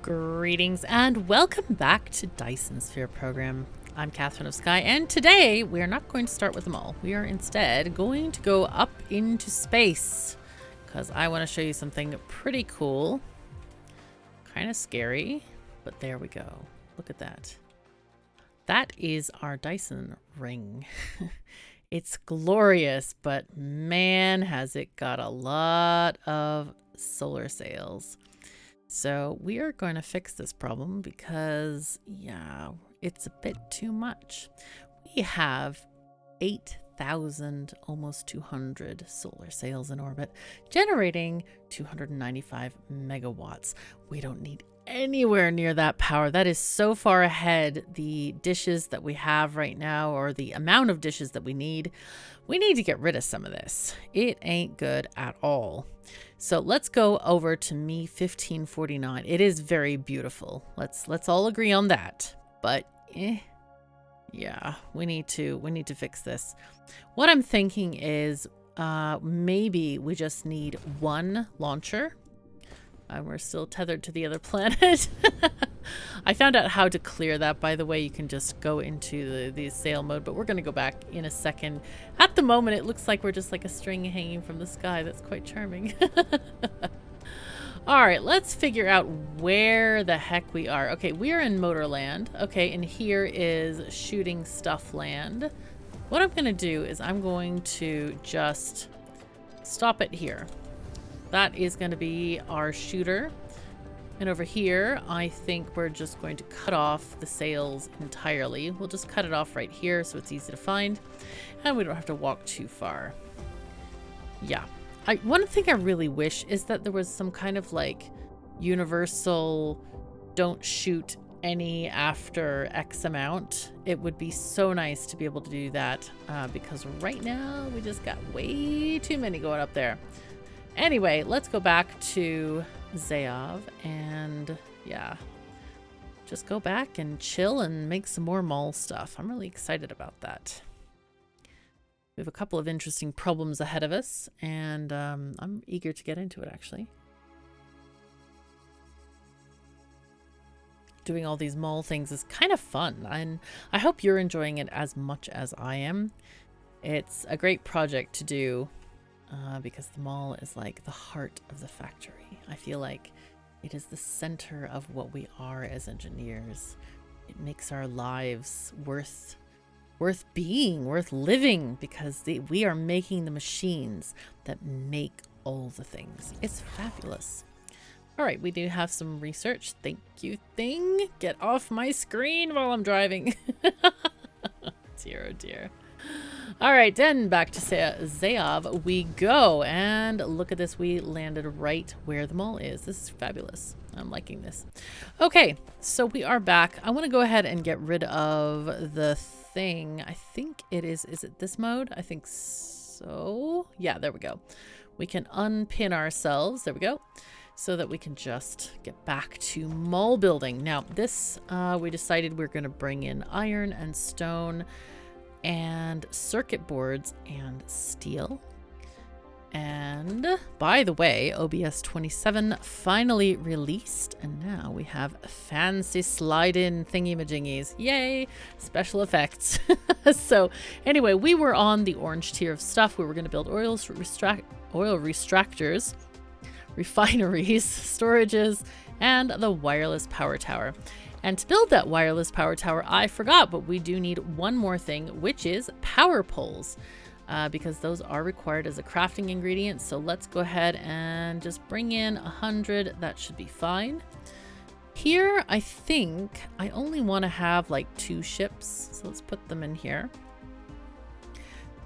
Greetings and welcome back to Dyson Sphere Program. I'm KatherineOfSky, and today we are not going to start with them all. We are instead going to go up into space because I want to show you something pretty cool. Kind of scary, but there we go. Look at that. That is our Dyson ring. It's glorious, but man, has it got a lot of solar sails. So we are going to fix this problem because, yeah, it's a bit too much. We have 8,000, almost 200 solar sails in orbit, generating 295 megawatts. We don't need anywhere near that power. That is so far ahead the dishes that we have right now, or the amount of dishes that we need to get rid of some of this. It ain't good at all. So let's go over to me 1549. It is very beautiful. Let's all agree on that. But yeah, we need to fix this. What I'm thinking is maybe we just need one launcher. We're still tethered to the other planet. I found out how to clear that, by the way. You can just go into the sail mode, but we're going to go back in a second. At the moment, it looks like we're just like a string hanging from the sky. That's quite charming. All right, let's figure out where the heck we are. Okay, we are in Motorland. Okay, and here is Shooting Stuff Land. What I'm going to do is I'm going to just stop it here. That is going to be our shooter. And over here, I think we're just going to cut off the sails entirely. We'll just cut it off right here so it's easy to find. And we don't have to walk too far. Yeah. One thing I really wish is that there was some kind of like universal don't shoot any after X amount. It would be so nice to be able to do that because right now we just got way too many going up there. Anyway, let's go back to Zayav and yeah, just go back and chill and make some more mall stuff. I'm really excited about that. We have a couple of interesting problems ahead of us, and I'm eager to get into it, actually. Doing all these mall things is kind of fun, and I hope you're enjoying it as much as I am. It's a great project to do. Because the mall is like the heart of the factory. I feel like it is the center of what we are as engineers. It makes our lives worth being, worth living, because we are making the machines that make all the things. It's fabulous. All right, we do have some research. Thank you, thing. Get off my screen while I'm driving. Dear, oh dear. All right, then back to Zayav we go, and look at this. We landed right where the mall is. This is fabulous. I'm liking this. Okay, so we are back. I want to go ahead and get rid of the thing. I think it is it this mode? I think so. Yeah, there we go. We can unpin ourselves. There we go. So that we can just get back to mall building. Now, this, we decided we're going to bring in iron and stone and circuit boards and steel. And by the way, OBS 27 finally released, and now we have fancy slide-in thingy-majingies. Yay! Special effects. So anyway, we were on the orange tier of stuff. We were going to build oil restructures, refineries, storages, and the wireless power tower. And to build that wireless power tower, I forgot, but we do need one more thing, which is power poles, because those are required as a crafting ingredient. So let's go ahead and just bring in 100. That should be fine. Here, I think I only want to have like 2 ships. So let's put them in here.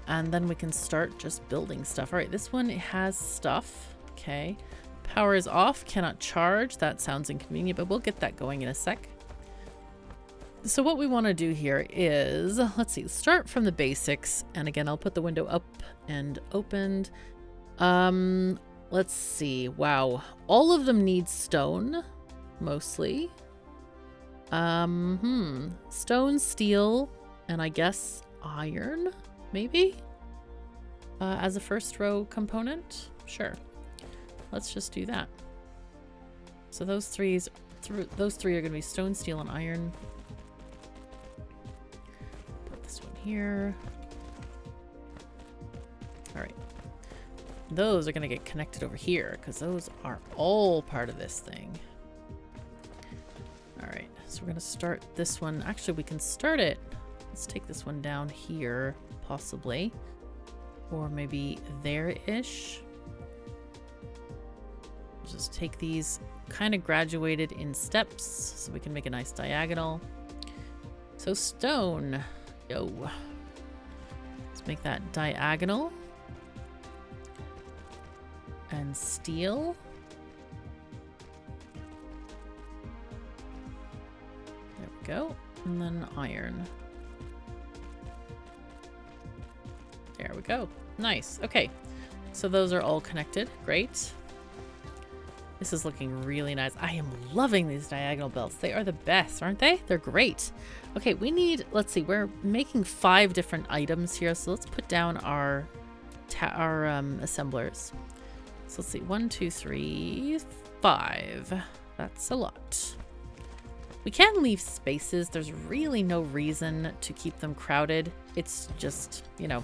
And then we can start just building stuff. All right, this one has stuff. Okay. Power is off, cannot charge. That sounds inconvenient, but we'll get that going in a sec. So what we want to do here is, let's see, start from the basics. And again, I'll put the window up and opened. Let's see. Wow. All of them need stone, mostly. Stone, steel, and I guess iron, maybe? As a first row component? Sure. Let's just do that. So those three those three are going to be stone, steel, and iron. Put this one here. All right. Those are going to get connected over here because those are all part of this thing. All right. So we're going to start this one. Actually, we can start it. Let's take this one down here, possibly. Or maybe there-ish. Just take these kind of graduated in steps so we can make a nice diagonal. So stone. Yo. Let's make that diagonal. And steel. There we go. And then iron. There we go. Nice. Okay. So those are all connected. Great. This is looking really nice. I am loving these diagonal belts. They are the best, aren't they? They're great. Okay, we need, let's see, we're making 5 different items here. So let's put down our assemblers. So let's see, 1, 2, 3, 5. That's a lot. We can leave spaces. There's really no reason to keep them crowded. It's just, you know,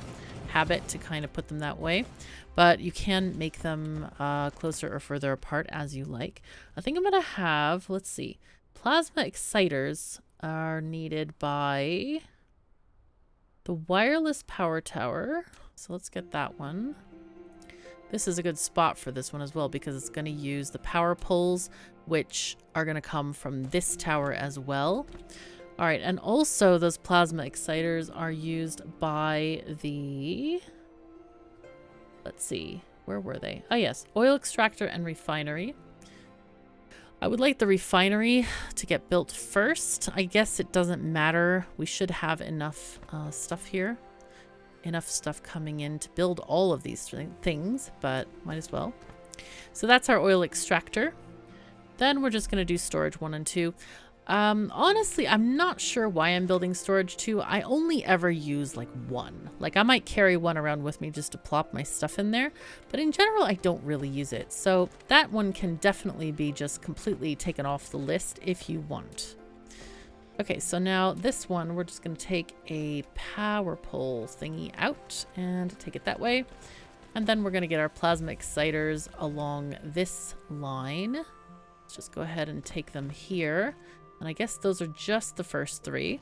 habit to kind of put them that way. But you can make them closer or further apart as you like. I think I'm going to have, let's see, plasma exciters are needed by the wireless power tower. So let's get that one. This is a good spot for this one as well because it's going to use the power poles, which are going to come from this tower as well. All right, and also those plasma exciters are used by the... Let's see, where were they? Oh yes, oil extractor and refinery. I would like the refinery to get built first. I guess it doesn't matter. We should have enough stuff here. Enough stuff coming in to build all of these things, but might as well. So that's our oil extractor. Then we're just going to do storage 1 and 2. Honestly, I'm not sure why I'm building storage 2. I only ever use like 1. Like I might carry 1 around with me just to plop my stuff in there, but in general, I don't really use it. So that one can definitely be just completely taken off the list if you want. Okay, so now this one, we're just going to take a power pole thingy out and take it that way. And then we're going to get our plasma exciters along this line. Let's just go ahead and take them here. And I guess those are just the first 3.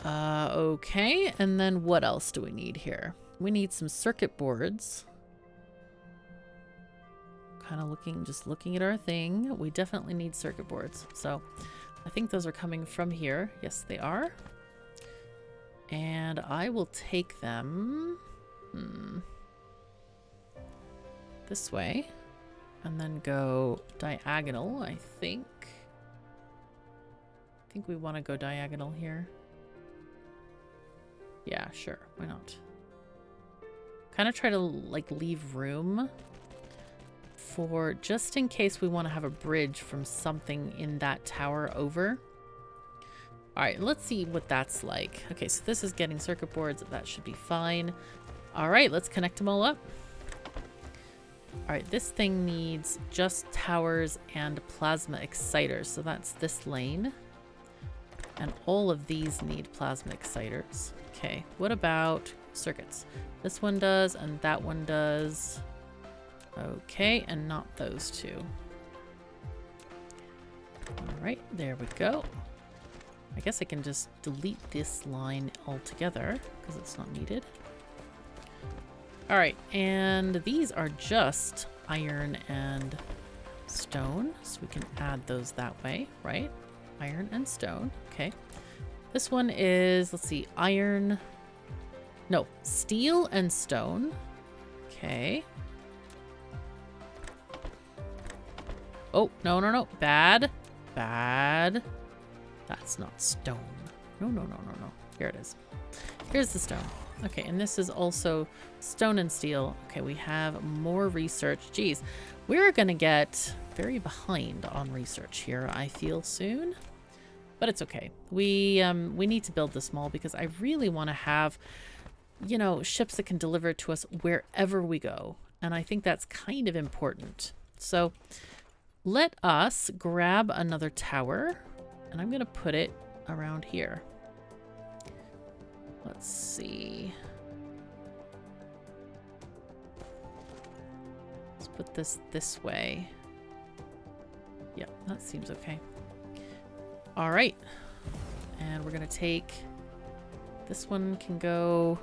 Okay, and then what else do we need here? We need some circuit boards. Kind of just looking at our thing. We definitely need circuit boards. So I think those are coming from here. Yes, they are. And I will take them this way. And then go diagonal, I think. I think we want to go diagonal here. Yeah, sure. Why not? Kind of try to like leave room for just in case we want to have a bridge from something in that tower over. All right, let's see what that's like. Okay, so this is getting circuit boards. That should be fine. All right, let's connect them all up. All right, this thing needs just towers and plasma exciters. So that's this lane. And all of these need plasma exciters. Okay, what about circuits? This one does, and that one does. Okay, and not those two. All right, there we go. I guess I can just delete this line altogether because it's not needed. All right, and these are just iron and stone, so we can add those that way, right? Iron and stone, okay. This one is, let's see, iron, no, steel and stone, okay. Oh, no, no, no, bad, bad. That's not stone. No, no, no, no, no. Here it is. Here's the stone. Okay, and this is also stone and steel. Okay, we have more research. Geez, we're gonna get very behind on research here, I feel, soon. But it's okay. We need to build this mall because I really want to have, you know, ships that can deliver it to us wherever we go. And I think that's kind of important. So let us grab another tower, and I'm going to put it around here. Let's see. Let's put this way. Yep, that seems okay. All right. And we're going to take... This one can go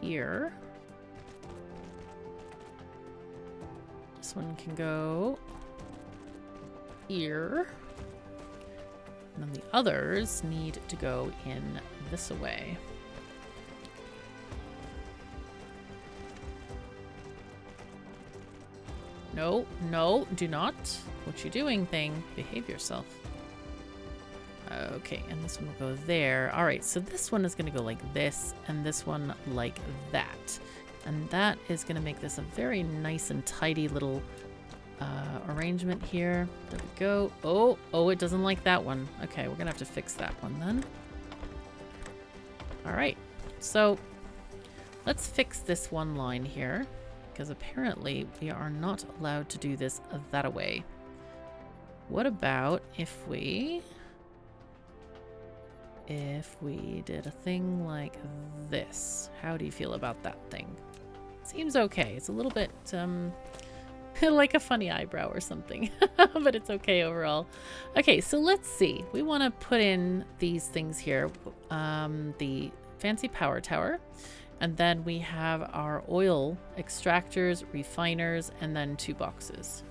here. This one can go here. And then the others need to go in this way. No, no, do not. What you doing, thing? Behave yourself. Okay, and this one will go there. All right, so this one is going to go like this, and this one like that. And that is going to make this a very nice and tidy little arrangement here. There we go. Oh, it doesn't like that one. Okay, we're going to have to fix that one then. All right, so let's fix this one line here, because apparently we are not allowed to do this that way. What about if we did a thing like this? How do you feel about that thing? Seems okay. It's a little bit like a funny eyebrow or something, but it's okay overall. Okay, so let's see. We want to put in these things here. The fancy power tower, and then we have our oil extractors, refiners, and then 2 boxes.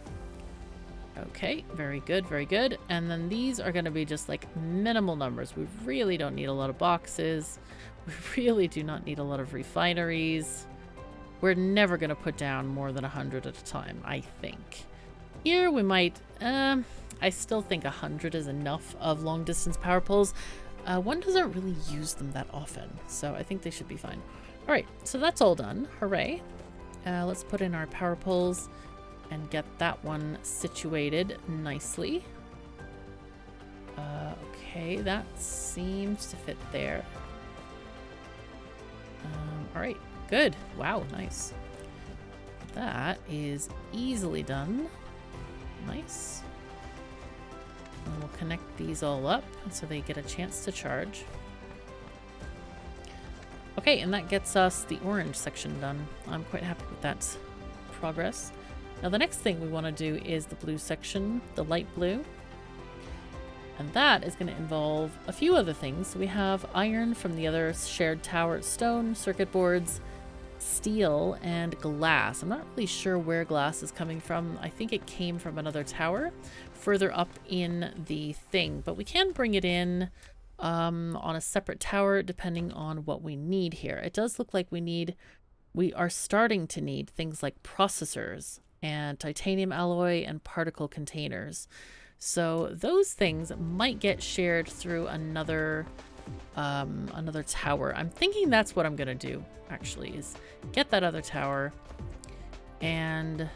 Okay, very good, very good. And then these are going to be just like minimal numbers. We really don't need a lot of boxes. We really do not need a lot of refineries. We're never going to put down more than 100 at a time, I think. Here we might, I still think 100 is enough of long distance power poles. One doesn't really use them that often, so I think they should be fine. All right, so that's all done. Hooray. Let's put in our power poles and get that one situated nicely. Okay, that seems to fit there. All right, good. Wow, nice. That is easily done. Nice. And we'll connect these all up so they get a chance to charge. Okay, and that gets us the orange section done. I'm quite happy with that progress. Now the next thing we want to do is the blue section, the light blue. And that is going to involve a few other things. So we have iron from the other shared tower, stone, circuit boards, steel, and glass. I'm not really sure where glass is coming from. I think it came from another tower further up in the thing, but we can bring it in on a separate tower depending on what we need here. It does look like we are starting to need things like processors and titanium alloy and particle containers. So those things might get shared through another tower. I'm thinking that's what I'm gonna do actually, is get that other tower and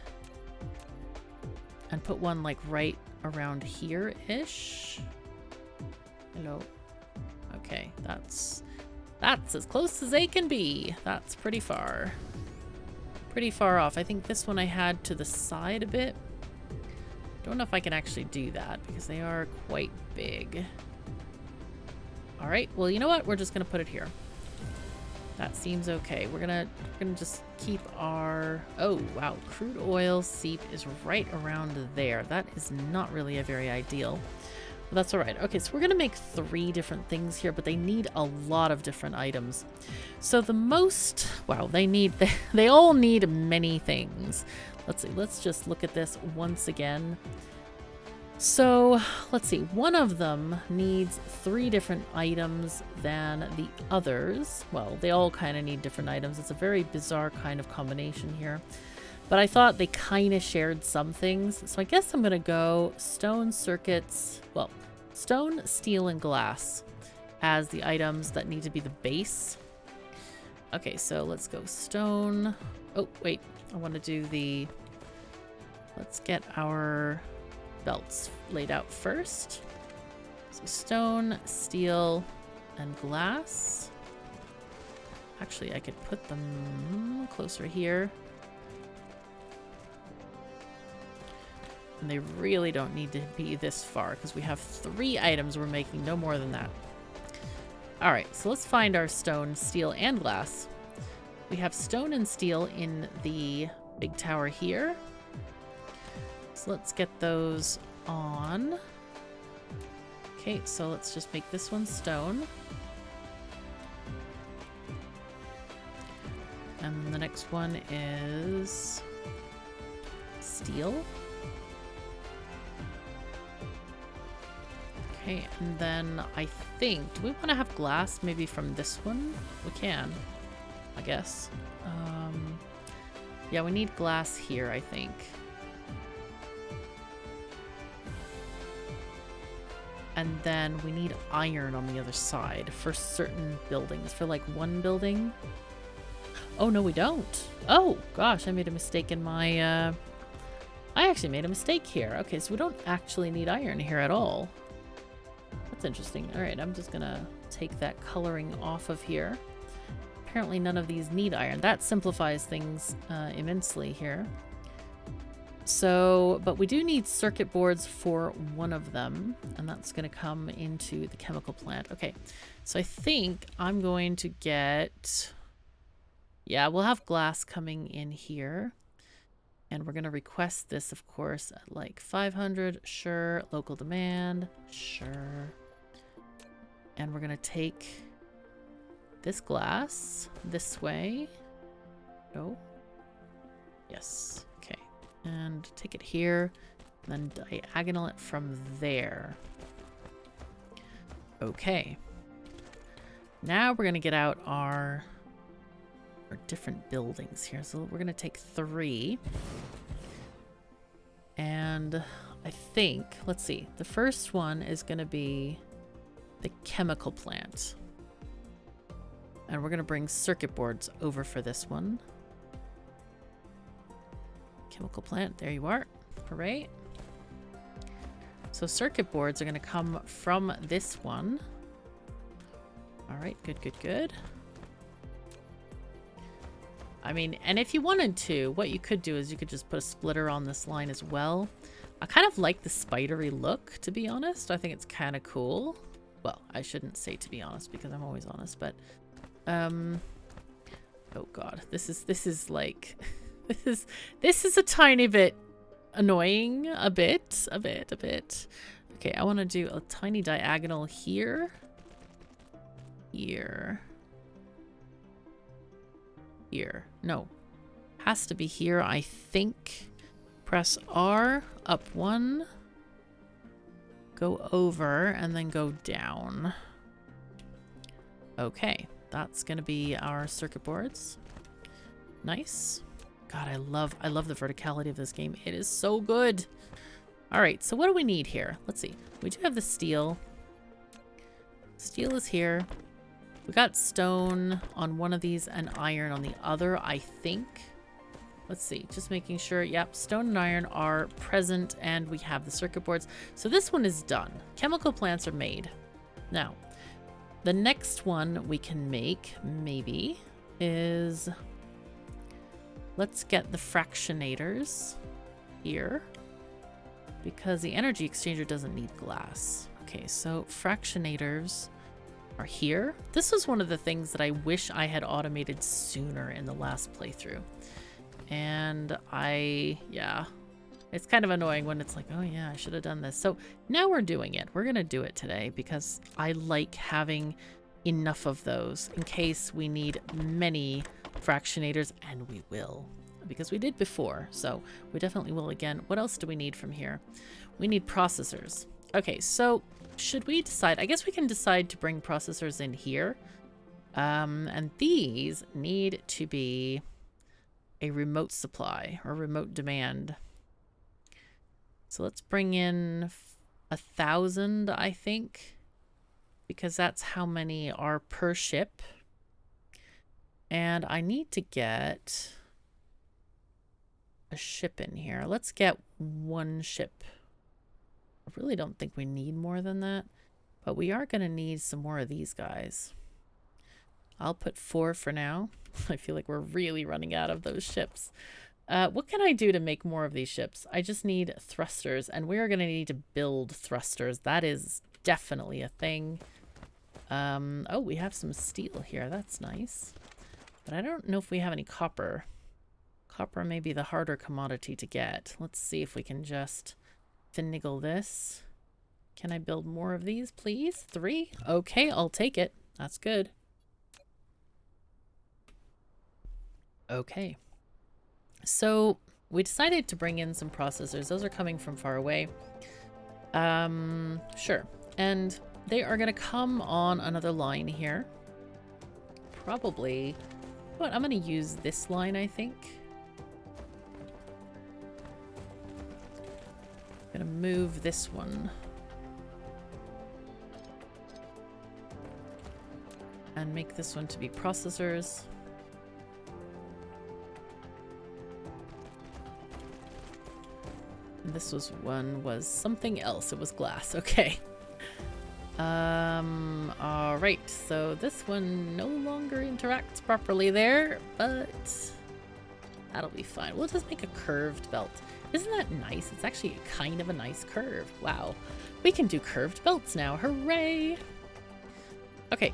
put one like right around here-ish. Hello. Okay, that's as close as they can be. That's pretty far off. I think this one I had to the side a bit. Don't know if I can actually do that because they are quite big. All right, well, you know what? We're just gonna put it here. That seems okay. We're gonna just keep our, oh wow, crude oil seep is right around there. That is not really a very ideal. But that's all right. Okay, so we're gonna make 3 different things here, but they need a lot of different items. So the most, wow, they all need many things. Let's see, let's just look at this once again. So let's see, one of them needs 3 different items than the others. Well, they all kind of need different items. It's a very bizarre kind of combination here. But I thought they kind of shared some things. So I guess I'm gonna go stone, circuits, well, stone, steel, and glass as the items that need to be the base. Okay, so let's go stone. Oh, wait, I want to do the, let's get our belts laid out first. So stone, steel, and glass. Actually, I could put them closer here. And they really don't need to be this far because we have 3 items. We're making no more than that. All right, so let's find our stone, steel, and glass. We have stone and steel in the big tower here. So let's get those on. Okay, so let's just make this one stone. And then the next one is steel. Okay, and then I think, do we want to have glass maybe from this one? We can, I guess. Yeah, we need glass here, I think. And then we need iron on the other side for certain buildings. For like one building. Oh, no, we don't. Oh, gosh, I made a mistake in my... I actually made a mistake here. Okay, so we don't actually need iron here at all. That's interesting. All right, I'm just going to take that coloring off of here. Apparently none of these need iron. That simplifies things immensely here. So, but we do need circuit boards for one of them, and that's going to come into the chemical plant. Okay, so I think I'm going to get... Yeah, we'll have glass coming in here. And we're going to request this, of course, at like 500. Sure. Local demand. Sure. And we're going to take this glass this way. No. Yes. Okay. And take it here. And then diagonal it from there. Okay. Now we're going to get out our different buildings here. So we're going to take 3. And I think, let's see, the first one is going to be the chemical plant. And we're going to bring circuit boards over for this one. Chemical plant, there you are. Hooray. So circuit boards are going to come from this one. All right, good, good, good. I mean, and if you wanted to, what you could do is you could just put a splitter on this line as well. I kind of like the spidery look, to be honest. I think it's kind of cool. Well, I shouldn't say to be honest because I'm always honest, but oh god, this is like this is a tiny bit annoying, a bit. Okay, I want to do a tiny diagonal here. Here. No, has to be here, I think. Press R, up 1, go over, and then go down. Okay, that's gonna be our circuit boards. Nice. God, I love the verticality of this game. It is so good. All right, so what do we need here? Let's see. We do have the steel. Steel is here. We got stone on one of these and iron on the other, I think. Let's see, just making sure. Yep, stone and iron are present and we have the circuit boards. So this one is done. Chemical plants are made. Now, the next one we can make, maybe, is... Let's get the fractionators here. Because the energy exchanger doesn't need glass. Okay, so fractionators... are here. This was one of the things that I wish I had automated sooner in the last playthrough. And yeah, it's kind of annoying when it's like, oh yeah, I should have done this. So now we're doing it. We're going to do it today because I like having enough of those in case we need many fractionators, and we will because we did before. So we definitely will again. What else do we need from here? We need processors. Okay, so should we decide? I guess we can decide to bring processors in here. And these need to be a remote supply or remote demand. So let's bring in 1,000, I think, because that's how many are per ship. And I need to get a ship in here. Let's get 1 ship. I really don't think we need more than that, but we are going to need some more of these guys. I'll put 4 for now. I feel like we're really running out of those ships. What can I do to make more of these ships? I just need thrusters, and we're going to need to build thrusters. That is definitely a thing. Oh, we have some steel here. That's nice. But I don't know if we have any copper. Copper may be the harder commodity to get. Let's see if we can just finagle this. Can I build more of these, please? 3? Okay, I'll take it. That's good. Okay. So we decided to bring in some processors. Those are coming from far away. Sure. And they are going to come on another line here. Probably. What? I'm going to use this line, I think. I'm going to move this one. And make this one to be processors. And this was something else. It was glass. Okay. All right. So this one no longer interacts properly there, but that'll be fine. We'll just make a curved belt. Isn't that nice? It's actually kind of a nice curve. Wow. We can do curved belts now. Hooray. Okay.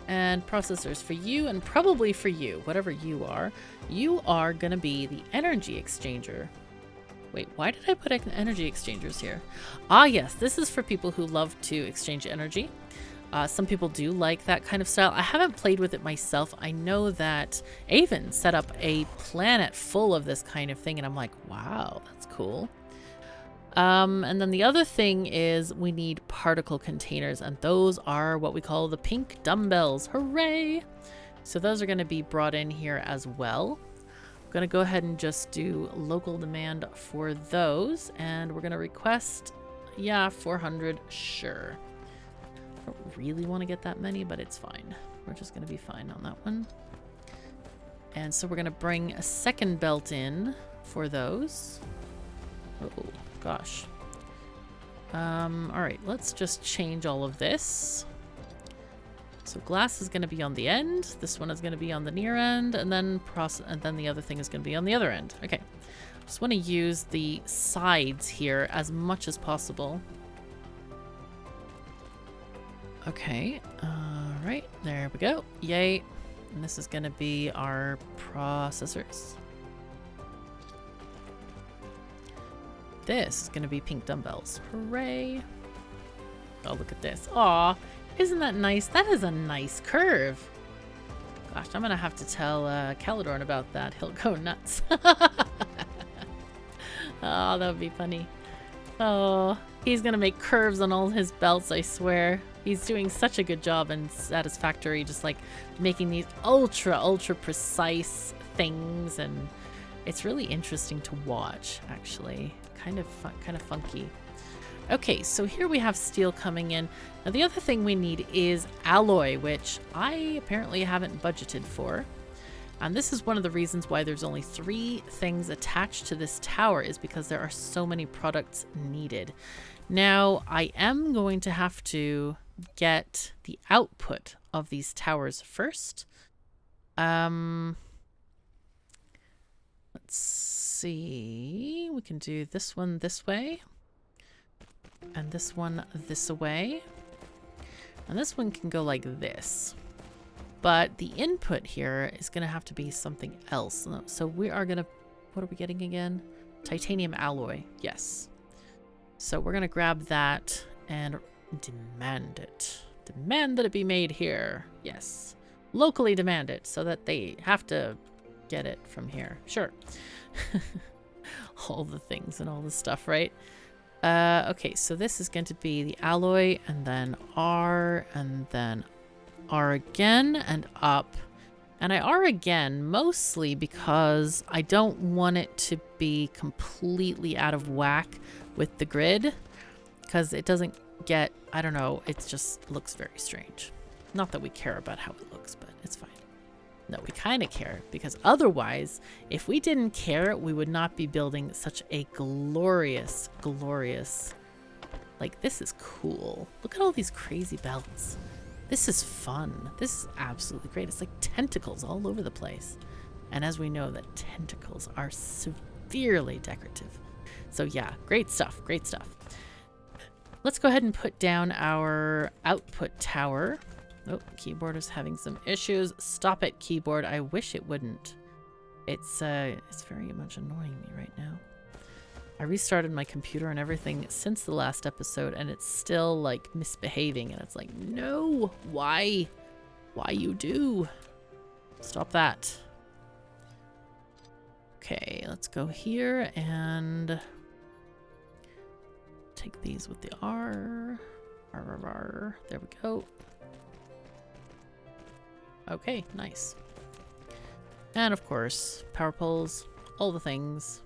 And processors for you and probably for you, whatever you are. You are going to be the energy exchanger. Wait, why did I put energy exchangers here? Ah, yes, this is for people who love to exchange energy. Some people do like that kind of style. I haven't played with it myself. I know that Avon set up a planet full of this kind of thing, and I'm like, wow, that's cool. And then the other thing is we need particle containers, and those are what we call the pink dumbbells. Hooray! So those are going to be brought in here as well. I'm going to go ahead and just do local demand for those, and we're going to request, yeah, 400, sure. I don't really want to get that many, but it's fine. We're just going to be fine on that one. And so we're going to bring a second belt in for those. Oh, gosh. All right, let's just change all of this. So glass is going to be on the end. This one is going to be on the near end, and then the other thing is going to be on the other end. Okay. Just want to use the sides here as much as possible. Okay. All right. There we go. Yay. And this is going to be our processors. This is going to be pink dumbbells. Hooray. Oh, look at this. Aw. Isn't that nice? That is a nice curve. Gosh, I'm going to have to tell Calidorn about that. He'll go nuts. Oh, that would be funny. Oh, he's going to make curves on all his belts, I swear. He's doing such a good job and Satisfactory, just like making these ultra precise things. And it's really interesting to watch, actually. Kind of funky. Okay, so here we have steel coming in. Now the other thing we need is alloy, which I apparently haven't budgeted for. And this is one of the reasons why there's only 3 things attached to this tower, is because there are so many products needed. Now I am going to have to get the output of these towers first. Let's see. We can do this one this way. And this one this way. And this one can go like this. But the input here is going to have to be something else. So we are going to... What are we getting again? Titanium alloy. Yes. So we're going to grab that and demand it. Demand that it be made here. Yes. Locally demand it so that they have to get it from here. Sure. All the things and all the stuff, right? Okay, so this is going to be the alloy, and then R, and then R again, and up. And I R again, mostly because I don't want it to be completely out of whack with the grid, because it doesn't get, I don't know, it just looks very strange. Not that we care about how it looks, but it's fine. No, we kind of care, because otherwise, if we didn't care, we would not be building such a glorious, like, this is cool. Look at all these crazy belts. This is fun. This is absolutely great. It's like tentacles all over the place. And as we know, the tentacles are severely decorative. So yeah, great stuff, great stuff. Let's go ahead and put down our output tower. Oh, keyboard is having some issues. Stop it, keyboard. I wish it wouldn't. It's very much annoying me right now. I restarted my computer and everything since the last episode, and it's still like misbehaving, and it's like, no, why? Why you do? Stop that. Okay, let's go here and take these with the R. There we go. Okay, nice. And of course, power poles, all the things.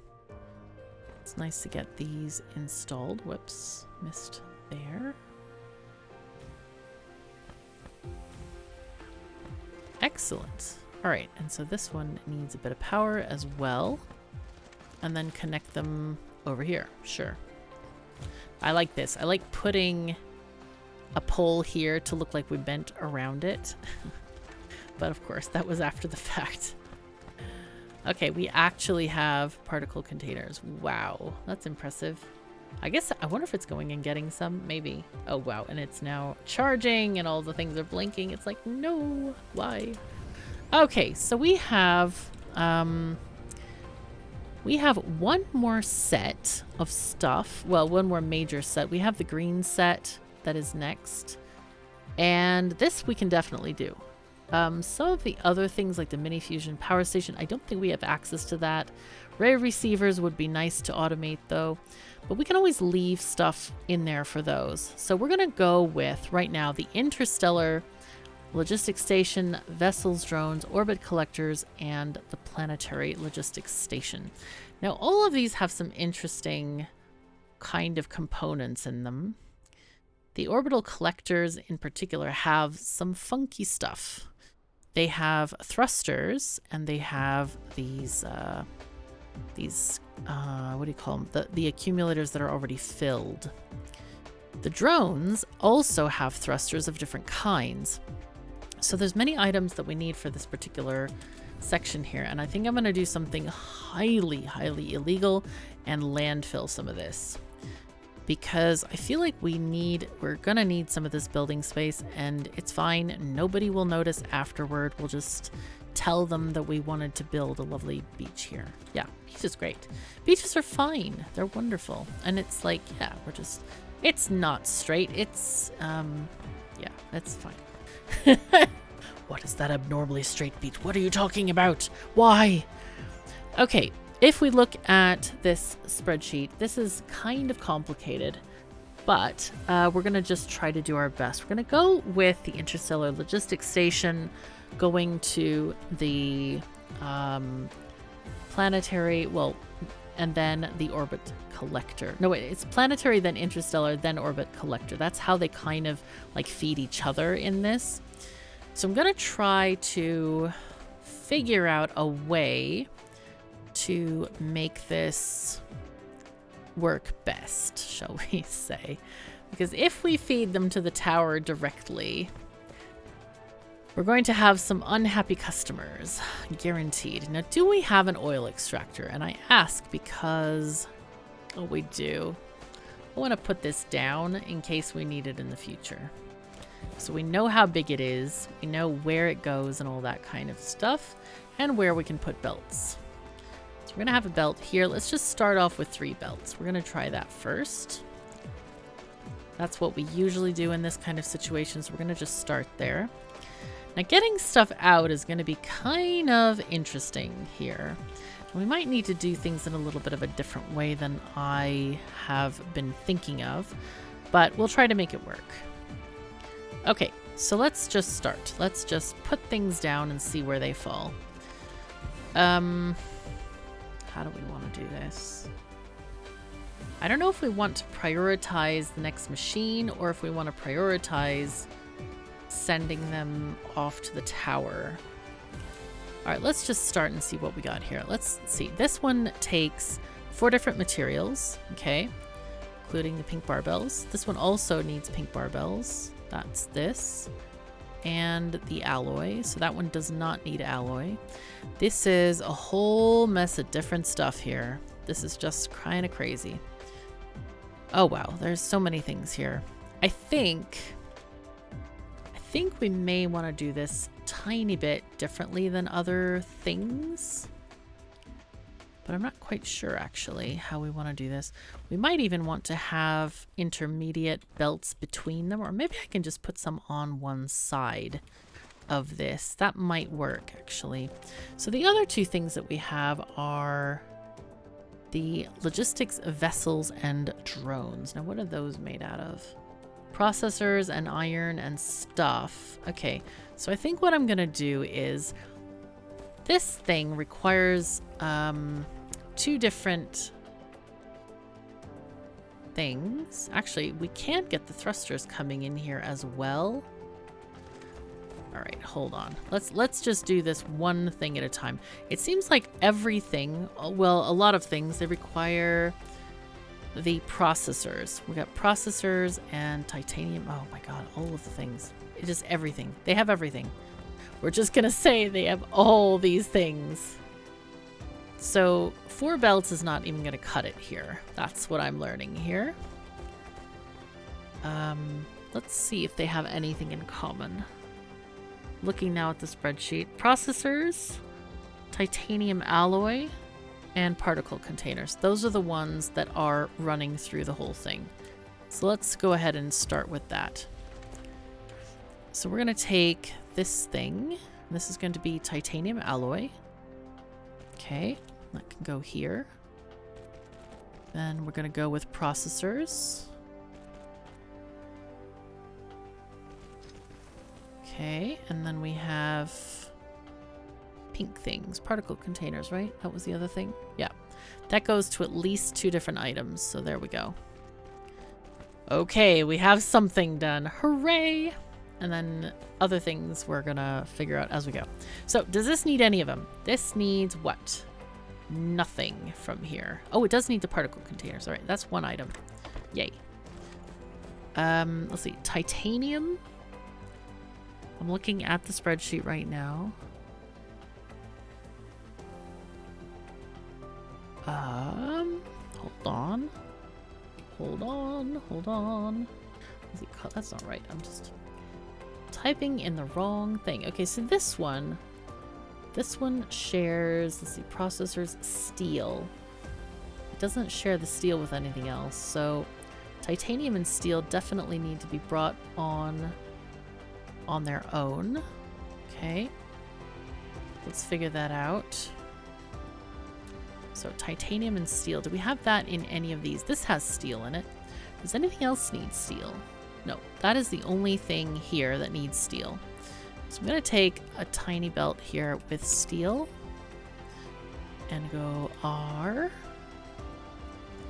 It's nice to get these installed. Whoops, missed there. Excellent. All right, and so this one needs a bit of power as well. And then connect them over here. Sure. I like this. I like putting a pole here to look like we bent around it. But of course, that was after the fact. Okay, we actually have particle containers. Wow, that's impressive. I guess, I wonder if it's going and getting some, maybe. Oh wow, and it's now charging and all the things are blinking. It's like, no, why? Okay, so we have one more set of stuff. Well, one more major set. We have the green set that is next. And this we can definitely do. Some of the other things like the mini fusion power station, I don't think we have access to that. Ray receivers would be nice to automate though, but we can always leave stuff in there for those. So we're gonna go with right now the Interstellar, logistics station, vessels, drones, orbit collectors, and the planetary logistics station. Now all of these have some interesting kind of components in them. The orbital collectors in particular have some funky stuff. They have thrusters, and they have these what do you call them? The accumulators that are already filled. The drones also have thrusters of different kinds. So there's many items that we need for this particular section here, and I think I'm going to do something highly, highly illegal and landfill some of this. Because I feel like we're gonna need some of this building space, and it's fine. Nobody will notice afterward. We'll just tell them that we wanted to build a lovely beach here. Yeah, beach is great. Beaches are fine. They're wonderful. And it's like, yeah, it's not straight. It's, yeah, it's fine. What is that abnormally straight beach? What are you talking about? Why? Okay. If we look at this spreadsheet, this is kind of complicated, but we're going to just try to do our best. We're going to go with the Interstellar Logistics Station, going to the planetary, well, and then the orbit collector. No, wait, it's planetary, then interstellar, then orbit collector. That's how they kind of like feed each other in this. So I'm going to try to figure out a way to make this work best, shall we say. Because if we feed them to the tower directly, we're going to have some unhappy customers, guaranteed. Now, do we have an oil extractor? And I ask because, oh, we do. I want to put this down in case we need it in the future. So we know how big it is, we know where it goes and all that kind of stuff, and where we can put belts. We're going to have a belt here. Let's just start off with 3 belts. We're going to try that first. That's what we usually do in this kind of situation, so we're going to just start there. Now, getting stuff out is going to be kind of interesting here. We might need to do things in a little bit of a different way than I have been thinking of, but we'll try to make it work. Okay, so let's just start. Let's just put things down and see where they fall. How do we want to do this? I don't know if we want to prioritize the next machine or if we want to prioritize sending them off to the tower. All right, let's just start and see what we got here. Let's see. This one takes 4 different materials, okay, including the pink barbells. This one also needs pink barbells. That's this. and the alloy. So that one does not need alloy. This is a whole mess of different stuff here. This is just kind of crazy. Oh wow, there's so many things here. I think we may want to do this tiny bit differently than other things. But I'm not quite sure actually how we want to do this. We might even want to have intermediate belts between them, or maybe I can just put some on one side of this. That might work actually. So the other two things that we have are the logistics vessels and drones. Now what are those made out of? Processors and iron and stuff. Okay, so I think what I'm gonna do is this thing requires two different things. Actually, we can get the thrusters coming in here as well. All right, hold on. Let's just do this one thing at a time. It seems like everything, well, a lot of things, they require the processors. We got processors and titanium. Oh my god, all of the things. It's just everything. They have everything. We're just gonna say they have all these things. So 4 belts is not even gonna cut it here. That's what I'm learning here. Let's see if they have anything in common. Looking now at the spreadsheet. Processors, titanium alloy, and particle containers. Those are the ones that are running through the whole thing. So let's go ahead and start with that. So we're gonna take this thing. This is going to be titanium alloy. Okay, that can go here. Then we're going to go with processors. Okay, and then we have pink things, particle containers, right? That was the other thing. Yeah, that goes to at least 2 different items. So there we go. Okay, we have something done. Hooray! And then other things we're gonna figure out as we go. So does this need any of them? This needs what? Nothing from here. Oh, it does need the particle containers. All right, that's 1 item. Yay. Let's see, titanium. I'm looking at the spreadsheet right now. Hold on. Hold on. That's not right. I'm just typing in the wrong thing. Okay, so this one shares, let's see, processors, steel. It doesn't share the steel with anything else. So titanium and steel definitely need to be brought on their own. Okay. Let's figure that out. So titanium and steel. Do we have that in any of these? This has steel in it. Does anything else need steel? No, that is the only thing here that needs steel. So I'm going to take a tiny belt here with steel and go R.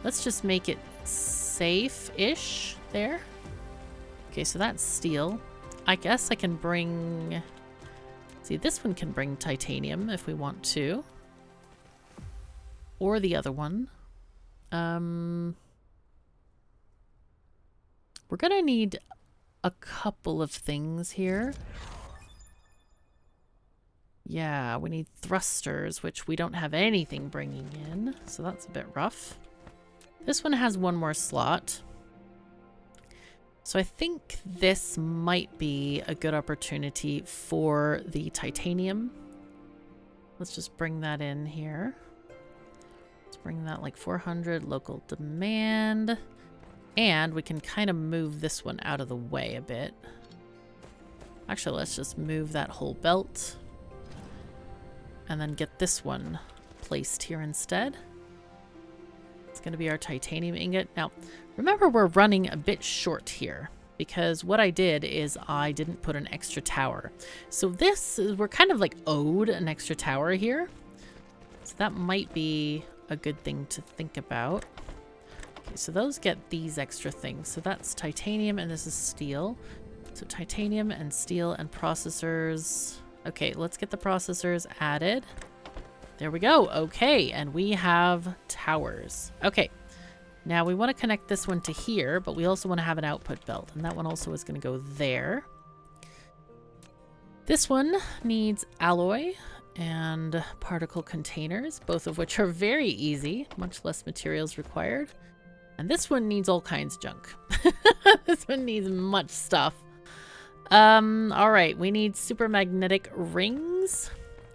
Let's just make it safe-ish there. Okay, so that's steel. I guess I can bring... See, this one can bring titanium if we want to. Or the other one. We're gonna need a couple of things here. Yeah, we need thrusters, which we don't have anything bringing in, so that's a bit rough. This one has 1 more slot. So I think this might be a good opportunity for the titanium. Let's just bring that in here. Let's bring that like 400 local demand. And we can kind of move this one out of the way a bit. Actually, let's just move that whole belt. And then get this one placed here instead. It's going to be our titanium ingot. Now, remember we're running a bit short here. Because what I did is I didn't put an extra tower. So this is, we're kind of like owed an extra tower here. So that might be a good thing to think about. Okay, so those get these extra things. So that's titanium and this is steel. So titanium and steel and processors. Okay, let's get the processors added. There we go. Okay, and we have towers. Okay, now we want to connect this one to here, but we also want to have an output belt. And that one also is going to go there. This one needs alloy and particle containers, both of which are very easy, much less materials required. And this one needs all kinds of junk. This one needs much stuff. All right, we need supermagnetic rings,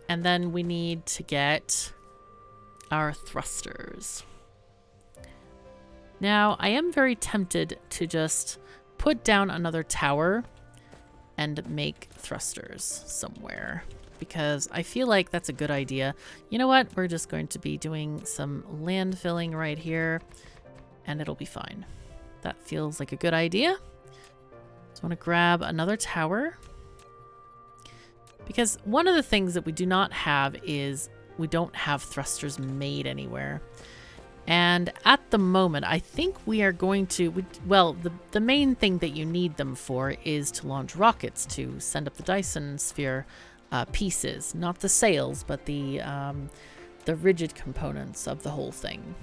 and then we need to get our thrusters. Now, I am very tempted to just put down another tower and make thrusters somewhere, because I feel like that's a good idea. You know what? We're just going to be doing some land filling right here, and it'll be fine. That feels like a good idea. So I want to grab another tower, because one of the things that we do not have is we don't have thrusters made anywhere. And at the moment, I think we are going to, well, the main thing that you need them for is to launch rockets to send up the Dyson Sphere pieces, not the sails, but the rigid components of the whole thing.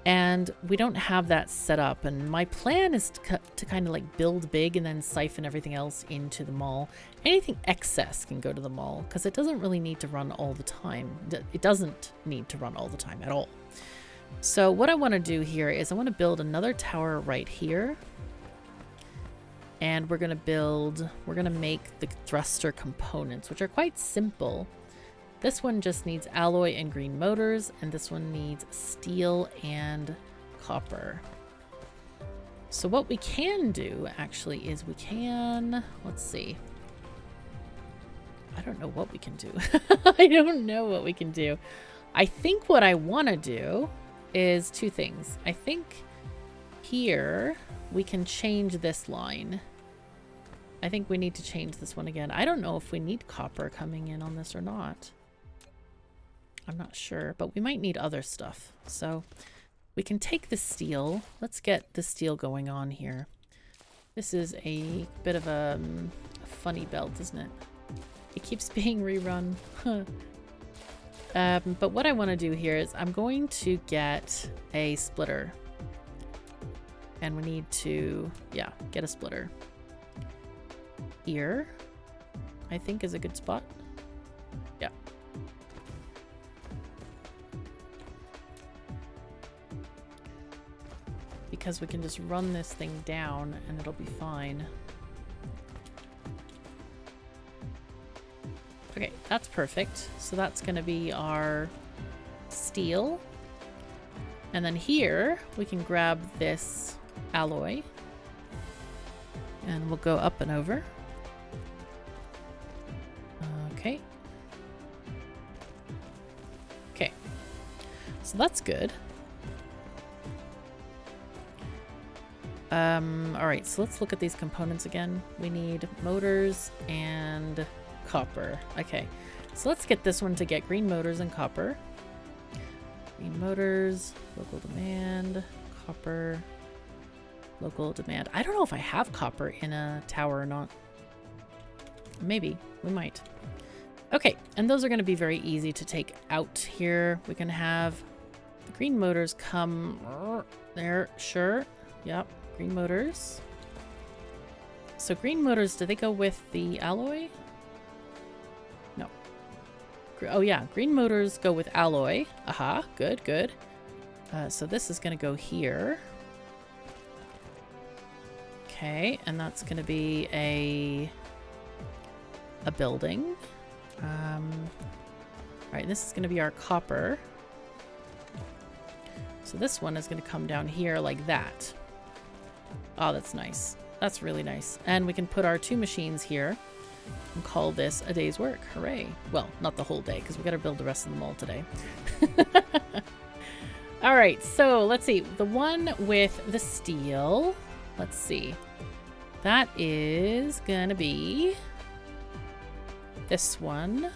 And we don't have that set up, and my plan is to kind of like build big and then siphon everything else into the mall. Anything excess can go to the mall, because it doesn't really need to run all the time. It doesn't need to run all the time at all. So what I want to do here is I want to build another tower right here. And we're going to make the thruster components, which are quite simple. This one just needs alloy and green motors, and this one needs steel and copper. So what we can do actually is we can, let's see. I don't know what we can do. I don't know what we can do. I think what I want to do is two things. I think here we can change this line. I think we need to change this one again. I don't know if we need copper coming in on this or not. I'm not sure, but we might need other stuff. So we can take the steel. Let's get the steel going on here. This is a bit of a funny belt, isn't it? It keeps being rerun. But what I want to do here is I'm going to get a splitter. And we need to, yeah, get a splitter. Here, I think, is a good spot. Yeah. Because we can just run this thing down and it'll be fine. Okay, that's perfect. So that's going to be our steel. And then here we can grab this alloy and we'll go up and over. Okay. Okay. So that's good. All right, so let's look at these components again. We need motors and copper. Okay, so let's get this one to get green motors and copper. Green motors, local demand, copper, local demand. I don't know if I have copper in a tower or not. Maybe, we might. Okay, and those are going to be very easy to take out here. We can have the green motors come there, sure. Yep, green motors. So green motors, do they go with the alloy? No. Oh yeah, green motors go with alloy. Aha, good, good. So this is going to go here. Okay, and that's going to be a building. Right, this is going to be our copper. So this one is going to come down here like that. Oh, that's nice. That's really nice. And we can put our two machines here and call this a day's work. Hooray. Well, not the whole day, because we got to build the rest of the mall today. All right, so let's see. The one with the steel, let's see. That is going to be this one,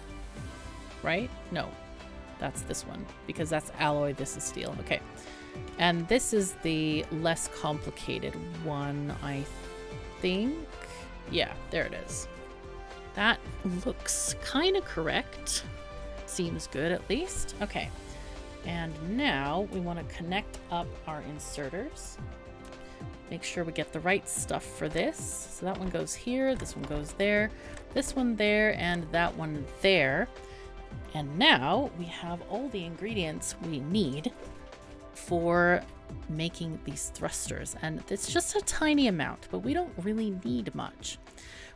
right? No, that's this one, because that's alloy, this is steel. Okay. And this is the less complicated one, I think. Yeah, there it is. That looks kind of correct. Seems good, at least. Okay. And now we want to connect up our inserters. Make sure we get the right stuff for this. So that one goes here, this one goes there, this one there, and that one there. And now we have all the ingredients we need for making these thrusters. And it's just a tiny amount, but we don't really need much.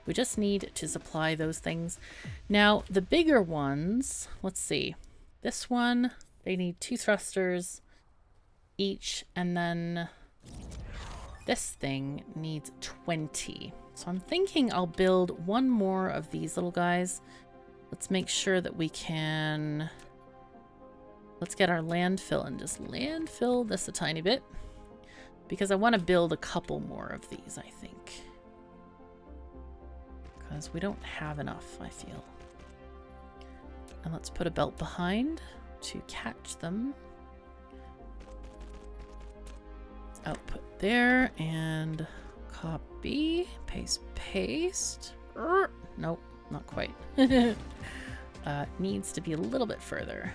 We just need to supply those things. Now, the bigger ones, let's see. This one, they need 2 thrusters each, and then this thing needs 20. So I'm thinking I'll build one more of these little guys. Let's make sure that we can... Let's get our landfill and just landfill this a tiny bit. Because I want to build a couple more of these, I think. Because we don't have enough, I feel. And let's put a belt behind to catch them. Output there, and copy, paste. Nope, not quite. Needs to be a little bit further.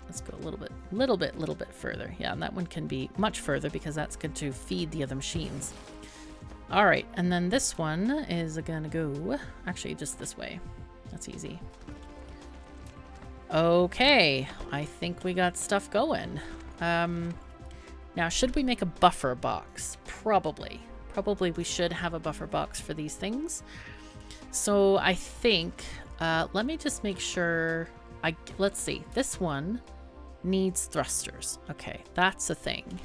Let's go a little bit further. Yeah, and that one can be much further because that's going to feed the other machines. All right, and then this one is gonna go, actually just this way. That's easy. Okay, I think we got stuff going. Now, should we make a buffer box? Probably. Probably we should have a buffer box for these things. So I think, let me just make sure, let's see, this one needs thrusters. Okay, that's a thing.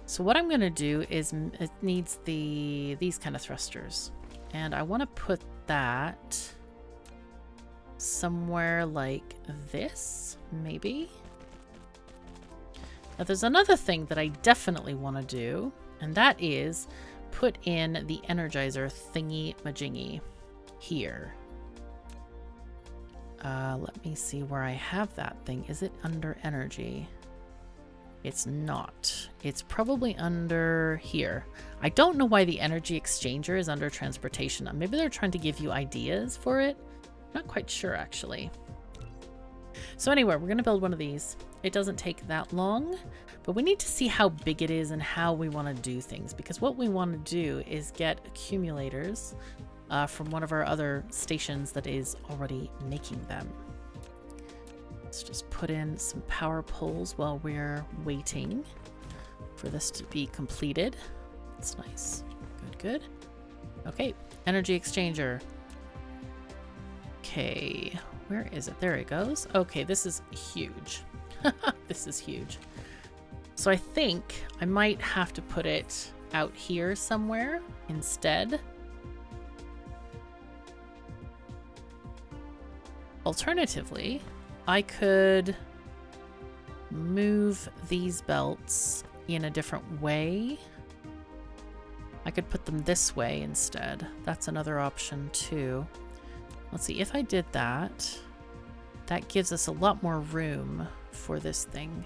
So what I'm gonna do is, it needs these kind of thrusters. And I wanna put that somewhere like this, maybe. Now there's another thing that I definitely want to do, and that is put in the energizer thingy majingy here. Let me see where I have that thing. Is it under energy? It's not. It's probably under here. I don't know why the energy exchanger is under transportation. Maybe they're trying to give you ideas for it. Not quite sure, actually. So anyway, we're going to build one of these. It doesn't take that long, but we need to see how big it is and how we want to do things, because what we want to do is get accumulators from one of our other stations that is already making them. Let's just put in some power poles while we're waiting for this to be completed. That's nice. Good. Okay, energy exchanger. Okay, where is it? There it goes. Okay, this is huge. This is huge. So I think I might have to put it out here somewhere instead. Alternatively, I could move these belts in a different way. I could put them this way instead. That's another option too. Let's see, if I did that, that gives us a lot more room for this thing.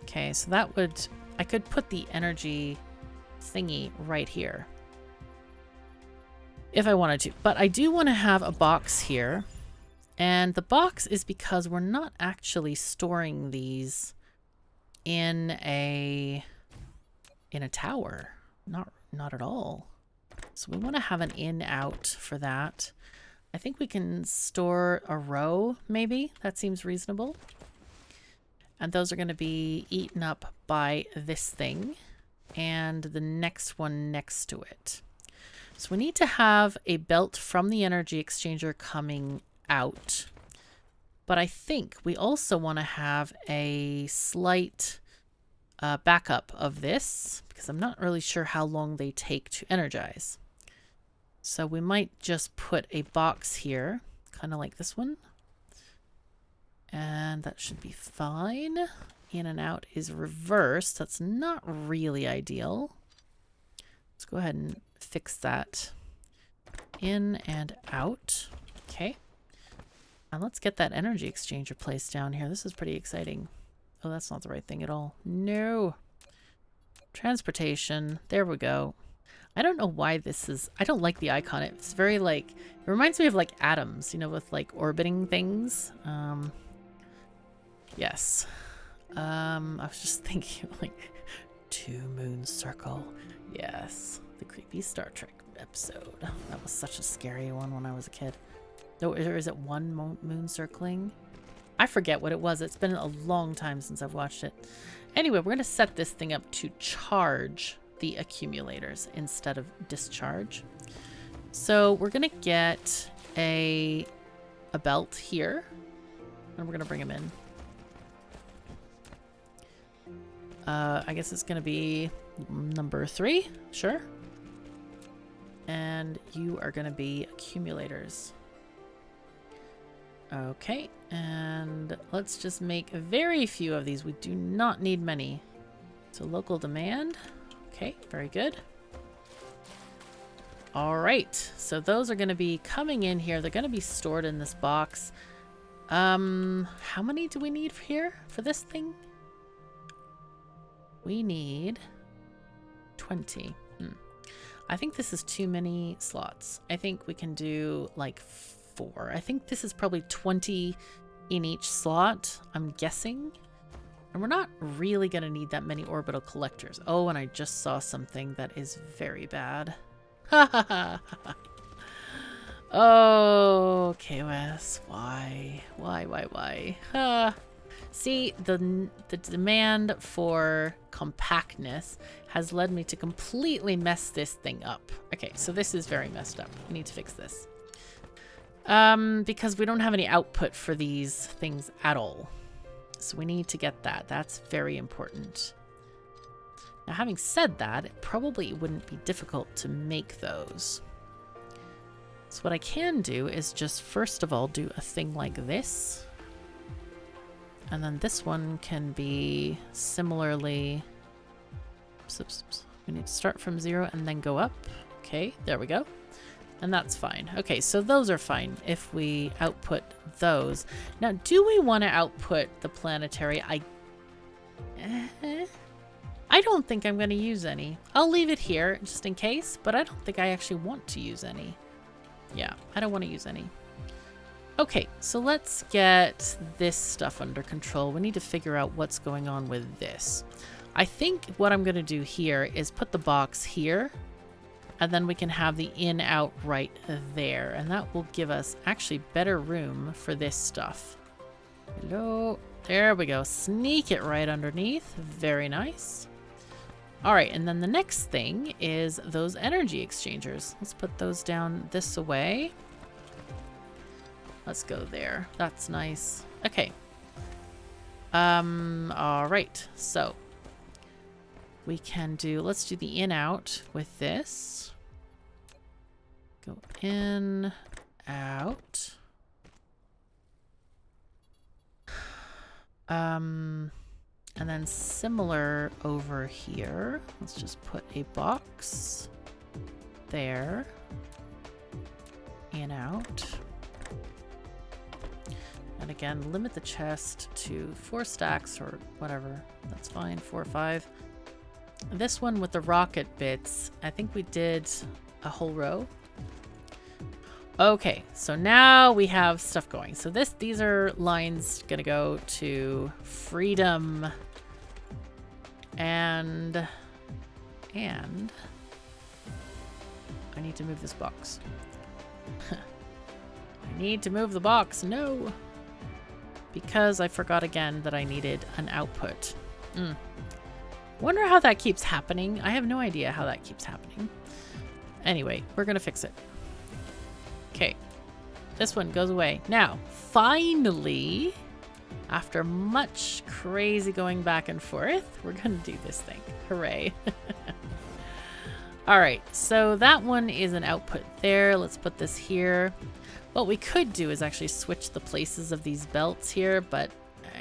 Okay, so that would, I could put the energy thingy right here if I wanted to, but I do want to have a box here, and the box is because we're not actually storing these in a tower, not at all. So we want to have an in-out for that. I think we can store a row, maybe. That seems reasonable. And those are going to be eaten up by this thing and the next one next to it. So we need to have a belt from the energy exchanger coming out. But I think we also want to have a slight backup of this, because I'm not really sure how long they take to energize. So we might just put a box here, kind of like this one. And that should be fine. In and out is reversed. That's not really ideal. Let's go ahead and fix that. In and out. Okay. And let's get that energy exchanger placed down here. This is pretty exciting. Oh, that's not the right thing at all. No. Transportation. There we go. I don't know why this is... I don't like the icon. It's very like... It reminds me of like atoms, you know, with like orbiting things. Yes. I was just thinking like 2 moon circle. Yes. The creepy Star Trek episode. That was such a scary one when I was a kid. No, or is it 1 moon circling? I forget what it was. It's been a long time since I've watched it. Anyway, we're going to set this thing up to charge the accumulators instead of discharge. So we're going to get a belt here, and we're going to bring him in. I guess it's going to be number 3. Sure. And you are going to be accumulators. Okay, and let's just make very few of these. We do not need many. So local demand. Okay, very good. All right, so those are going to be coming in here. They're going to be stored in this box. How many do we need here for this thing? We need 20. I think this is too many slots. I think we can do like 4. I think this is probably 20 in each slot, I'm guessing. And we're not really going to need that many orbital collectors. Oh, and I just saw something that is very bad. Ha ha ha ha. Oh, KOS. Why? Why? See, the demand for compactness has led me to completely mess this thing up. Okay, so this is very messed up. We need to fix this. Because we don't have any output for these things at all. So we need to get that. That's very important. Now, having said that, it probably wouldn't be difficult to make those. So what I can do is just first of all do a thing like this. And then this one can be similarly... We need to start from 0 and then go up. Okay, there we go. And that's fine. Okay, so those are fine if we output those. Now, do we want to output the planetary? I don't think I'm going to use any. I'll leave it here just in case, but I don't think I actually want to use any. Yeah, I don't want to use any. Okay, so let's get this stuff under control. We need to figure out what's going on with this. I think what I'm going to do here is put the box here, and then we can have the in-out right there. And that will give us actually better room for this stuff. Hello. There we go. Sneak it right underneath. Very nice. All right, and then the next thing is those energy exchangers. Let's put those down this way. Let's go there. That's nice. Okay. All right. So we can do, let's do the in-out with this. Go in, out. And then similar over here. Let's just put a box there. In, out. And again, limit the chest to 4 stacks or whatever. That's fine, 4 or 5. This one with the rocket bits, I think we did a whole row. Okay, so now we have stuff going. So these are lines gonna go to freedom and I need to move this box. I need to move the box. No. Because I forgot again that I needed an output. Wonder how that keeps happening. I have no idea how that keeps happening. Anyway, we're gonna fix it. Okay, this one goes away. Now, finally, after much crazy going back and forth, we're gonna do this thing. Hooray. All right, so that one is an output there. Let's put this here. What we could do is actually switch the places of these belts here, but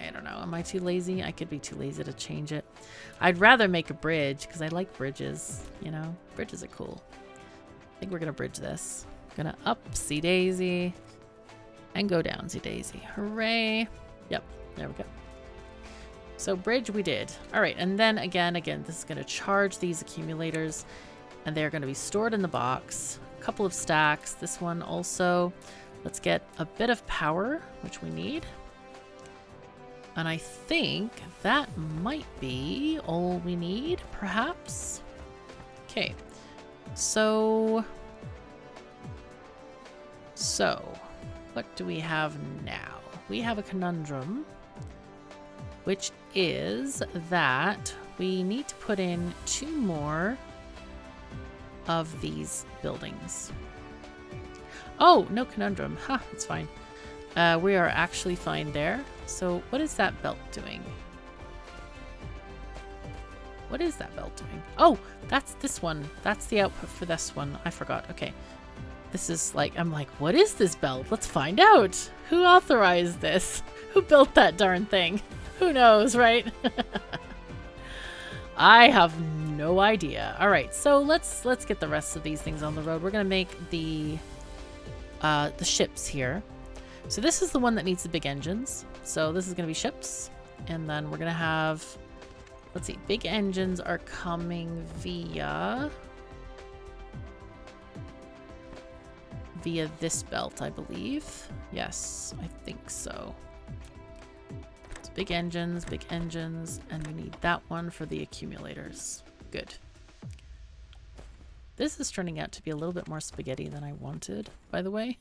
I don't know. Am I too lazy? I could be too lazy to change it. I'd rather make a bridge because I like bridges, you know? Bridges are cool. I think we're gonna bridge this. Gonna upsy daisy and go downsy daisy. Hooray. Yep, there we go. So bridge we did. All right, and then again, this is gonna charge these accumulators and they're gonna be stored in the box. A couple of stacks. This one also. Let's get a bit of power, which we need. And I think that might be all we need, perhaps. Okay, so what do we have now? We have a conundrum, which is that we need to put in 2 more of these buildings. Oh, no conundrum. Ha, it's fine. We are actually fine there. So what is that belt doing? What is that belt doing? Oh, that's this one. That's the output for this one. I forgot. Okay. This is like, I'm like, what is this belt? Let's find out. Who authorized this? Who built that darn thing? Who knows, right? I have no idea. All right, so let's get the rest of these things on the road. We're gonna make the ships here. So this is the one that needs the big engines. So this is gonna be ships, and then we're gonna have, let's see, big engines are coming via this belt, I believe. Yes, I think so. So big engines, and we need that one for the accumulators. Good. This is turning out to be a little bit more spaghetti than I wanted, by the way.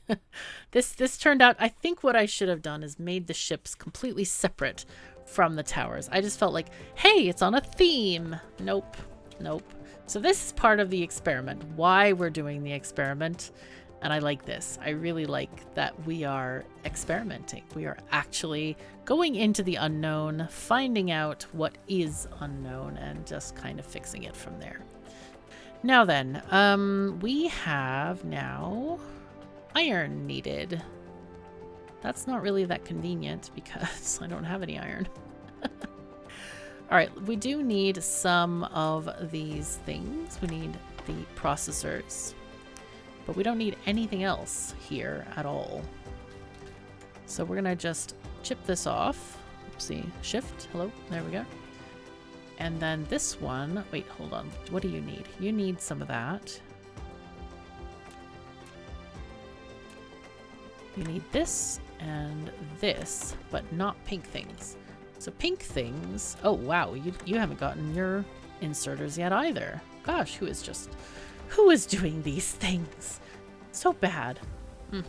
This turned out, I think what I should have done is made the ships completely separate from the towers. I just felt like, hey, it's on a theme. Nope, nope. So this is part of the experiment, why we're doing the experiment. And I like this. I really like that we are experimenting. We are actually going into the unknown, finding out what is unknown, and just kind of fixing it from there. Now then, we have now iron needed. That's not really that convenient because I don't have any iron. All right, we do need some of these things. We need the processors, but we don't need anything else here at all. So we're gonna just chip this off. Oopsie, shift, hello, there we go. And then this one, wait, hold on. What do you need? You need some of that. You need this and this, but not pink things. So pink things, oh wow, you haven't gotten your inserters yet either. Gosh, who is doing these things? So bad. All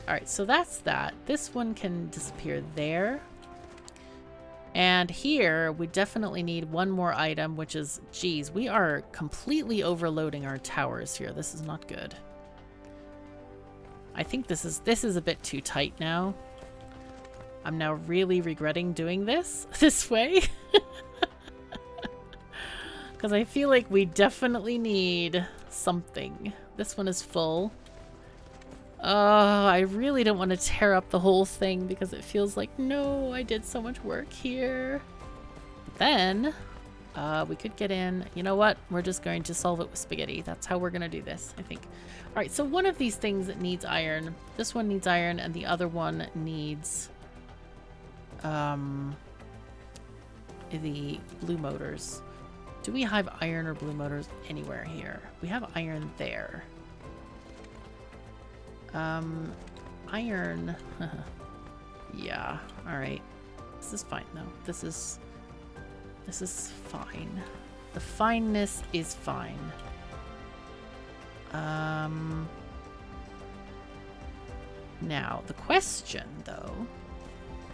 right, so that's that. This one can disappear there. And here, we definitely need one more item, which is, geez, we are completely overloading our towers here. This is not good. I think this is a bit too tight now. I'm now really regretting doing this way. Because I feel like we definitely need something. This one is full. I really don't want to tear up the whole thing because it feels like, no, I did so much work here. But then, we could get in, you know what? We're just going to solve it with spaghetti. That's how we're going to do this, I think. All right, so one of these things needs iron. This one needs iron, and the other one needs the blue motors. Do we have iron or blue motors anywhere here? We have iron there. Iron. Yeah, all right. This is fine though. This is fine. The fineness is fine. Now the question though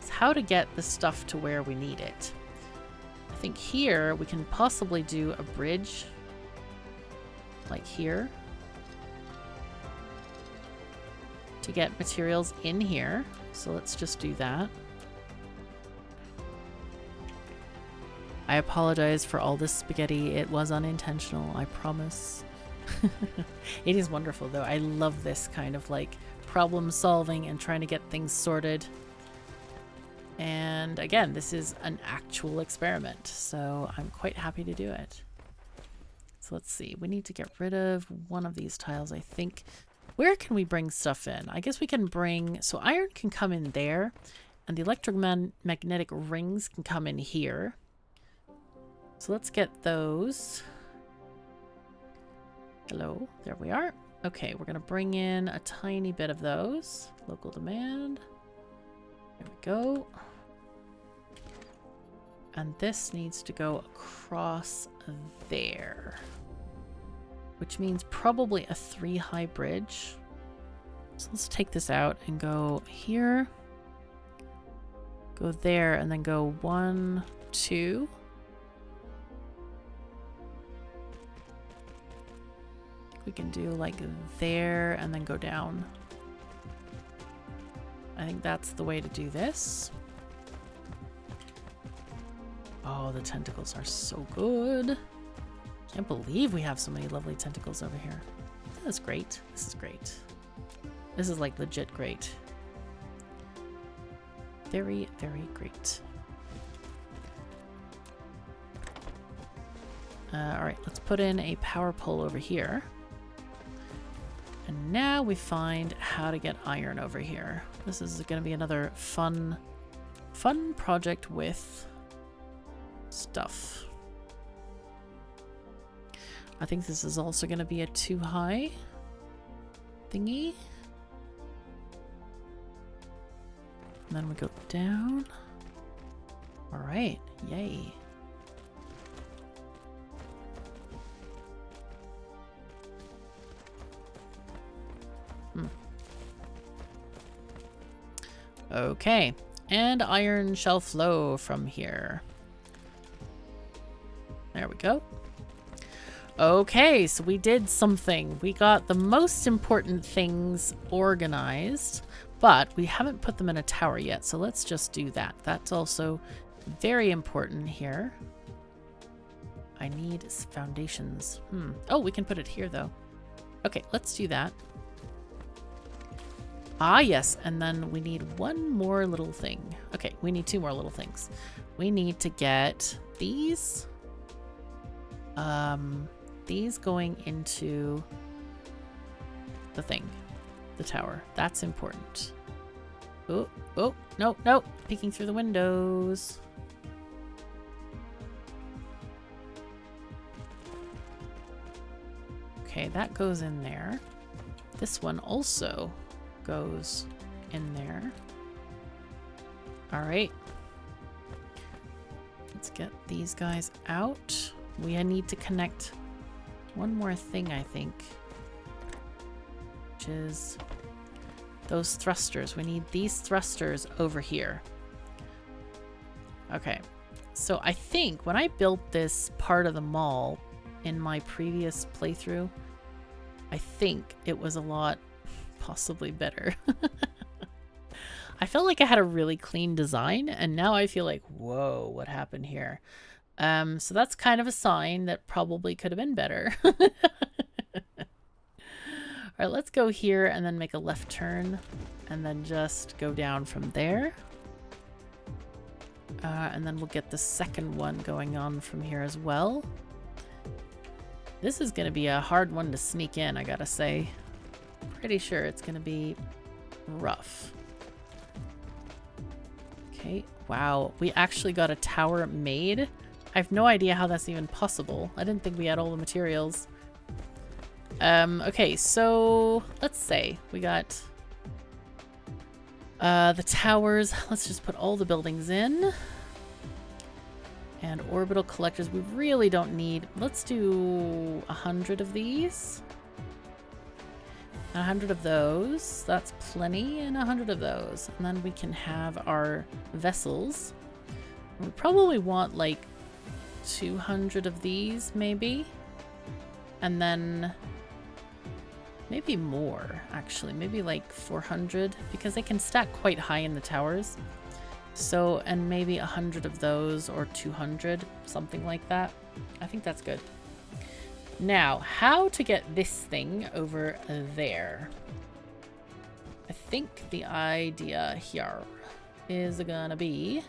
is how to get the stuff to where we need it. I think here we can possibly do a bridge like here to get materials in here. So let's just do that. I apologize for all this spaghetti. It was unintentional, I promise. It is wonderful though. I love this kind of like problem solving and trying to get things sorted. And again, this is an actual experiment, so I'm quite happy to do it. So let's see, we need to get rid of one of these tiles, I think. Where can we bring stuff in? I guess we can bring, so iron can come in there, and the electromagnetic rings can come in here. So let's get those. Hello, there we are. Okay, we're gonna bring in a tiny bit of those. Local demand. There we go. And this needs to go across there. Which means probably a 3-high bridge. So let's take this out and go here. Go there and then go 1, 2. We can do like there and then go down. I think that's the way to do this. Oh, the tentacles are so good. Can't believe we have so many lovely tentacles over here. That's great. This is great. This is like legit great. Very, very great. All right, let's put in a power pole over here. And now we find how to get iron over here. This is going to be another fun project with stuff. I think this is also going to be a 2-high thingy. And then we go down. All right, yay. Okay, and iron shall flow from here. There we go. Okay, so we did something. We got the most important things organized, but we haven't put them in a tower yet, so let's just do that. That's also very important here. I need foundations. Oh, we can put it here, though. Okay, let's do that. Ah, yes, and then we need one more little thing. Okay, we need 2 more little things. We need to get these going into the thing, the tower. That's important. Oh, no, peeking through the windows. Okay, that goes in there. This one also goes in there. All right. Let's get these guys out. We need to connect one more thing, I think, which is those thrusters. We need these thrusters over here. Okay. So I think when I built this part of the mall in my previous playthrough, I think it was a lot possibly better. I felt like I had a really clean design, and now I feel like, whoa, what happened here? So that's kind of a sign that probably could have been better. All right, let's go here and then make a left turn and then just go down from there. And then we'll get the second one going on from here as well. This is going to be a hard one to sneak in, I gotta say. Pretty sure it's going to be rough. Okay, wow. We actually got a tower made. I have no idea how that's even possible. I didn't think we had all the materials. Okay, so let's say we got the towers. Let's just put all the buildings in. And orbital collectors, we really don't need. Let's do 100 of these. 100 of those. That's plenty. And 100 of those. And then we can have our vessels. We probably want like 200 of these, maybe. And then maybe more, actually. Maybe like 400, because they can stack quite high in the towers. So, and maybe 100 of those, or 200, something like that. I think that's good. Now, how to get this thing over there? I think the idea here is gonna be...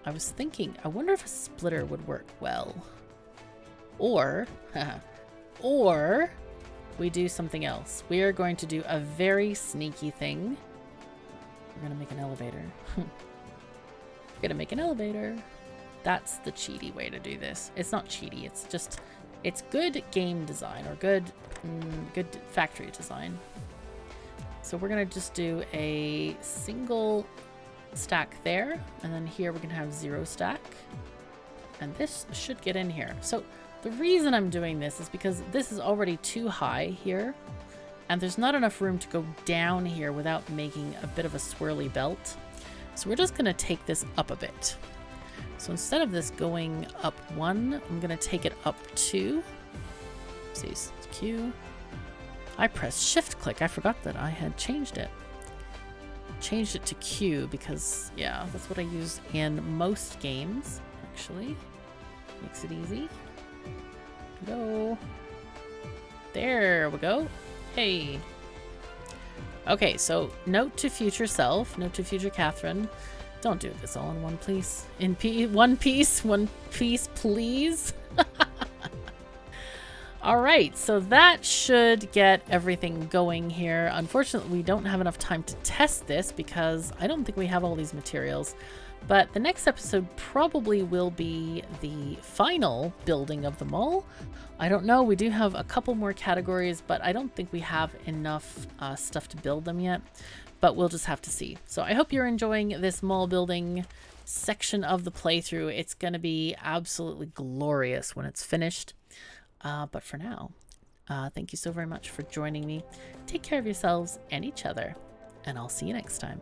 I was thinking, I wonder if a splitter would work well. Or, or we do something else. We are going to do a very sneaky thing. We're gonna make an elevator. We're gonna make an elevator. That's the cheaty way to do this. It's not cheaty, it's just, it's good game design, or good factory design. So we're gonna just do a single stack there, and then here we're gonna have 0 stack, and this should get in here. So the reason I'm doing this is because this is already too high here, and there's not enough room to go down here without making a bit of a swirly belt. So we're just gonna take this up a bit. So instead of this going up 1, I'm gonna take it up 2. Oopsies, Q. I pressed shift click. I forgot that I had changed it. Changed it to Q because, yeah, that's what I use in most games, actually. Makes it easy. Go. There we go. Hey. Okay, so note to future self, note to future Catherine. Don't do this all in one piece. One piece, please. All right, so that should get everything going here. Unfortunately, we don't have enough time to test this because I don't think we have all these materials. But the next episode probably will be the final building of them all. I don't know, we do have a couple more categories, but I don't think we have enough stuff to build them yet. But we'll just have to see. So I hope you're enjoying this mall building section of the playthrough. It's going to be absolutely glorious when it's finished. But for now, thank you so very much for joining me. Take care of yourselves and each other, and I'll see you next time.